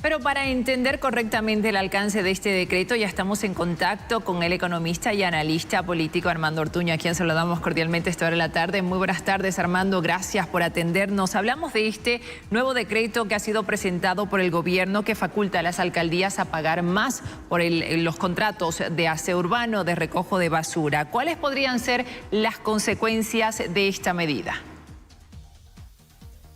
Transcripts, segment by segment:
Pero para entender correctamente el alcance de este decreto, ya estamos en contacto con el economista y analista político Armando Ortuño, a quien saludamos cordialmente a esta hora de la tarde. Muy buenas tardes, Armando, gracias por atendernos. Hablamos de este nuevo decreto que ha sido presentado por el gobierno que faculta a las alcaldías a pagar más por los contratos de aseo urbano, de recojo de basura. ¿Cuáles podrían ser las consecuencias de esta medida?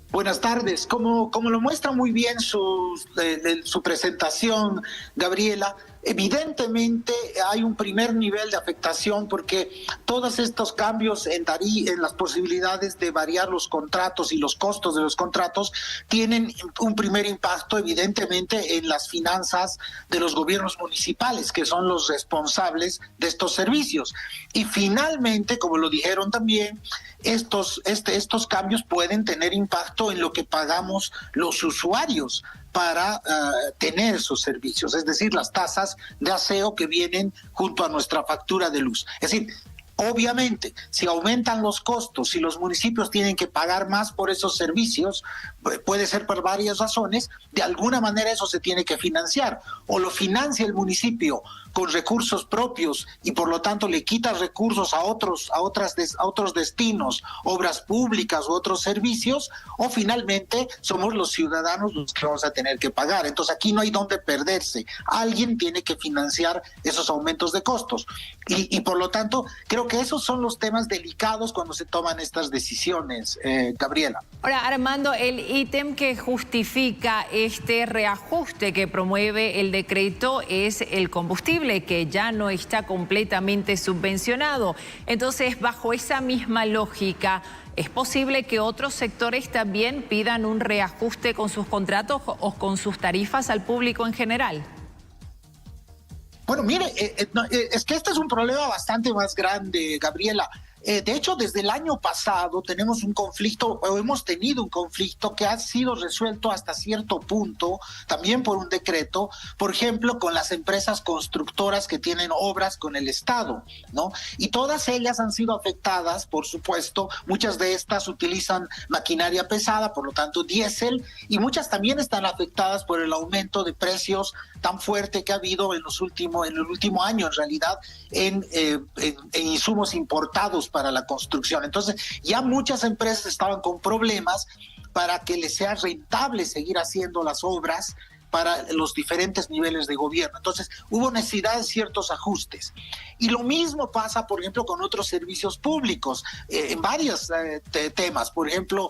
Buenas tardes. Como lo muestra muy bien su presentación, Gabriela, evidentemente hay un primer nivel de afectación porque todos estos cambios en las posibilidades de variar los contratos y los costos de los contratos tienen un primer impacto evidentemente en las finanzas de los gobiernos municipales, que son los responsables de estos servicios. Y finalmente, como lo dijeron también, estos cambios pueden tener impacto en lo que pagamos los usuarios para tener esos servicios, es decir, las tasas de aseo que vienen junto a nuestra factura de luz. Es decir, obviamente, si aumentan los costos, si los municipios tienen que pagar más por esos servicios, puede ser por varias razones, de alguna manera eso se tiene que financiar. O lo financia el municipio con recursos propios y por lo tanto le quita recursos a otros destinos, obras públicas u otros servicios, o finalmente somos los ciudadanos los que vamos a tener que pagar. Entonces aquí no hay dónde perderse. Alguien tiene que financiar esos aumentos de costos. Y por lo tanto, creo que esos son los temas delicados cuando se toman estas decisiones, Gabriela. Ahora, Armando, el ítem que justifica este reajuste que promueve el decreto es el combustible, que ya no está completamente subvencionado. Entonces, bajo esa misma lógica, ¿es posible que otros sectores también pidan un reajuste con sus contratos o con sus tarifas al público en general? Bueno, mire, es que este es un problema bastante más grande, Gabriela. De hecho, desde el año pasado tenemos un conflicto, o hemos tenido un conflicto que ha sido resuelto hasta cierto punto, también por un decreto, por ejemplo, con las empresas constructoras que tienen obras con el Estado, ¿no? Y todas ellas han sido afectadas, por supuesto, muchas de estas utilizan maquinaria pesada, por lo tanto diésel, y muchas también están afectadas por el aumento de precios tan fuerte que ha habido en el último año, en realidad, en insumos importados para la construcción. Entonces, ya muchas empresas estaban con problemas para que les sea rentable seguir haciendo las obras para los diferentes niveles de gobierno. Entonces, hubo necesidad de ciertos ajustes. Y lo mismo pasa, por ejemplo, con otros servicios públicos, en varios temas. Por ejemplo,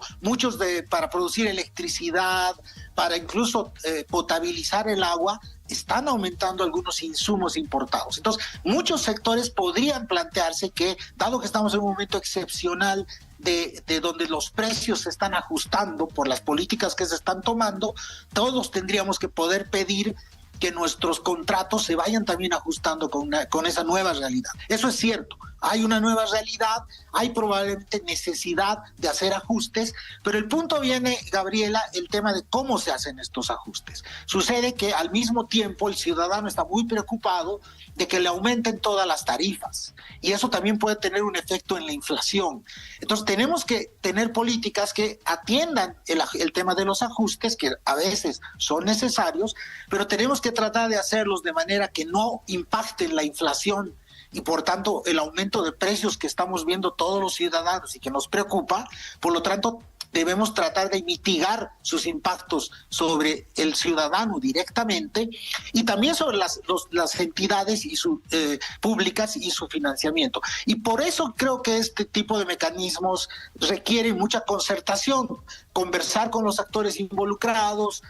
para producir electricidad, para incluso potabilizar el agua, están aumentando algunos insumos importados. Entonces, muchos sectores podrían plantearse que, dado que estamos en un momento excepcional de donde los precios se están ajustando por las políticas que se están tomando, todos tendríamos que poder pedir que nuestros contratos se vayan también ajustando con esa nueva realidad. Eso es cierto. Hay una nueva realidad, hay probablemente necesidad de hacer ajustes, pero el punto viene, Gabriela, el tema de cómo se hacen estos ajustes. Sucede que al mismo tiempo el ciudadano está muy preocupado de que le aumenten todas las tarifas y eso también puede tener un efecto en la inflación. Entonces tenemos que tener políticas que atiendan el tema de los ajustes, que a veces son necesarios, pero tenemos que tratar de hacerlos de manera que no impacten la inflación y por tanto el aumento de precios que estamos viendo todos los ciudadanos y que nos preocupa. Por lo tanto, debemos tratar de mitigar sus impactos sobre el ciudadano directamente y también sobre las entidades públicas y su financiamiento. Y por eso creo que este tipo de mecanismos requieren mucha concertación, conversar con los actores involucrados,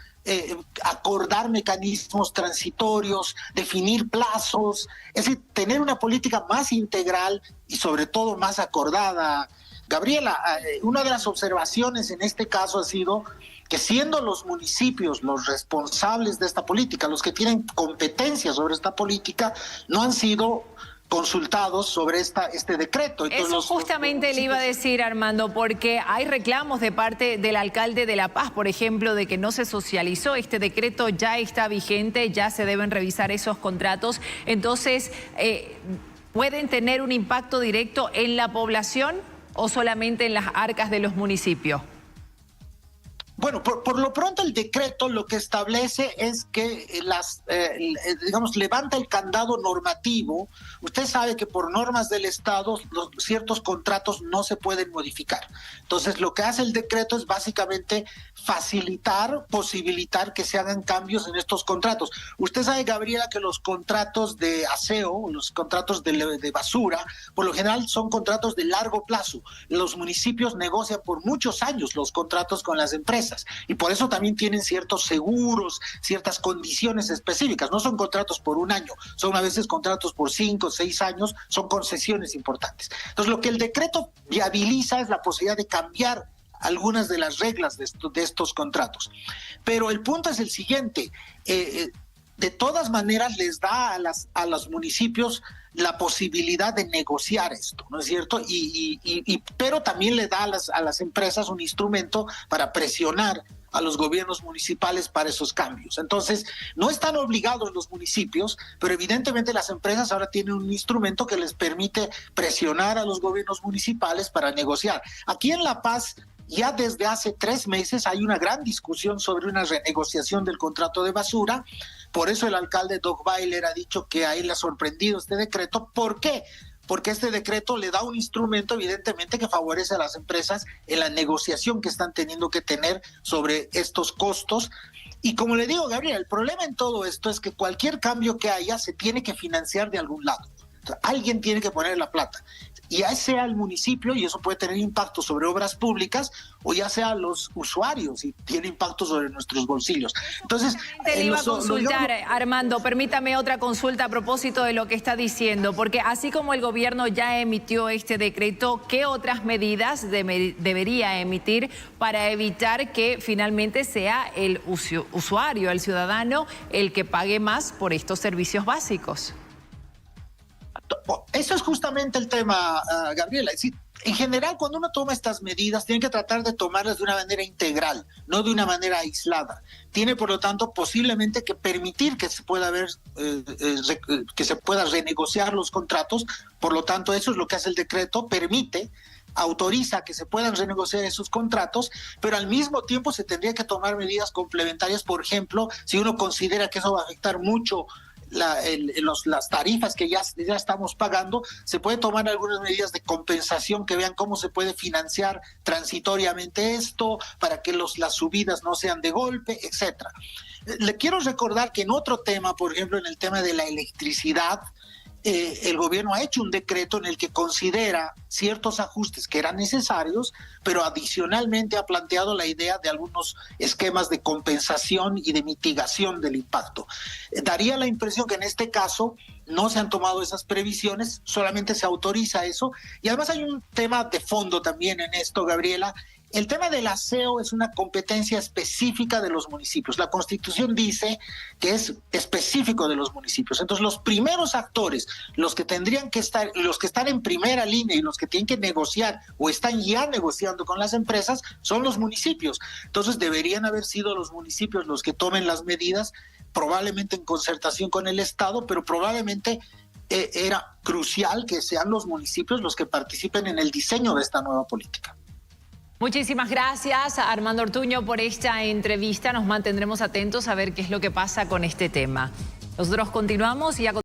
acordar mecanismos transitorios, definir plazos, es decir, tener una política más integral y sobre todo más acordada. Gabriela, una de las observaciones en este caso ha sido que siendo los municipios los responsables de esta política, los que tienen competencia sobre esta política, no han sido consultados sobre este decreto. Entonces, eso justamente le iba a decir, Armando, porque hay reclamos de parte del alcalde de La Paz, por ejemplo, de que no se socializó este decreto, ya está vigente, ya se deben revisar esos contratos. Entonces, ¿pueden tener un impacto directo en la población o solamente en las arcas de los municipios? Bueno, por lo pronto el decreto lo que establece es que digamos, levanta el candado normativo. Usted sabe que por normas del Estado ciertos contratos no se pueden modificar. Entonces, lo que hace el decreto es básicamente posibilitar que se hagan cambios en estos contratos. Usted sabe, Gabriela, que los contratos de aseo, los contratos de basura, por lo general son contratos de largo plazo. Los municipios negocian por muchos años los contratos con las empresas. Y por eso también tienen ciertos seguros, ciertas condiciones específicas. No son contratos por un año, son a veces contratos por 5 o 6 años, son concesiones importantes. Entonces, lo que el decreto viabiliza es la posibilidad de cambiar algunas de las reglas de estos contratos. Pero el punto es el siguiente, de todas maneras les da a los municipios la posibilidad de negociar esto, ¿no es cierto? Pero también le da a las empresas un instrumento para presionar a los gobiernos municipales para esos cambios. Entonces, no están obligados los municipios, pero evidentemente las empresas ahora tienen un instrumento que les permite presionar a los gobiernos municipales para negociar. Aquí en La Paz, ya desde hace 3 meses hay una gran discusión sobre una renegociación del contrato de basura. Por eso el alcalde Doc Weiler ha dicho que a él le ha sorprendido este decreto. ¿Por qué? Porque este decreto le da un instrumento evidentemente que favorece a las empresas en la negociación que están teniendo que tener sobre estos costos. Y como le digo, Gabriel, el problema en todo esto es que cualquier cambio que haya se tiene que financiar de algún lado. O sea, alguien tiene que poner la plata. Y ya sea el municipio, y eso puede tener impacto sobre obras públicas, o ya sea los usuarios, y tiene impacto sobre nuestros bolsillos. Entonces, le iba a consultar, Armando, permítame otra consulta a propósito de lo que está diciendo, porque así como el gobierno ya emitió este decreto, ¿qué otras medidas debería emitir para evitar que finalmente sea el usuario, el ciudadano, el que pague más por estos servicios básicos? Eso es justamente el tema, Gabriela. Es decir, en general, cuando uno toma estas medidas, tiene que tratar de tomarlas de una manera integral, no de una manera aislada. Tiene, por lo tanto, posiblemente que permitir que se pueda que se pueda renegociar los contratos. Por lo tanto, eso es lo que hace el decreto, autoriza que se puedan renegociar esos contratos, pero al mismo tiempo se tendría que tomar medidas complementarias. Por ejemplo, si uno considera que eso va a afectar mucho las tarifas que ya estamos pagando, se puede tomar algunas medidas de compensación que vean cómo se puede financiar transitoriamente esto para que las subidas no sean de golpe, etcétera. Le quiero recordar que en otro tema, por ejemplo, en el tema de la electricidad, el gobierno ha hecho un decreto en el que considera ciertos ajustes que eran necesarios, pero adicionalmente ha planteado la idea de algunos esquemas de compensación y de mitigación del impacto. Daría la impresión que en este caso no se han tomado esas previsiones, solamente se autoriza eso. Y además hay un tema de fondo también en esto, Gabriela. El tema del aseo es una competencia específica de los municipios. La Constitución dice que es específico de los municipios. Entonces, los primeros actores, los que están en primera línea y los que tienen que negociar o están ya negociando con las empresas, son los municipios. Entonces, deberían haber sido los municipios los que tomen las medidas, probablemente en concertación con el Estado, pero probablemente era crucial que sean los municipios los que participen en el diseño de esta nueva política. Muchísimas gracias, Armando Ortuño, por esta entrevista. Nos mantendremos atentos a ver qué es lo que pasa con este tema. Nosotros continuamos y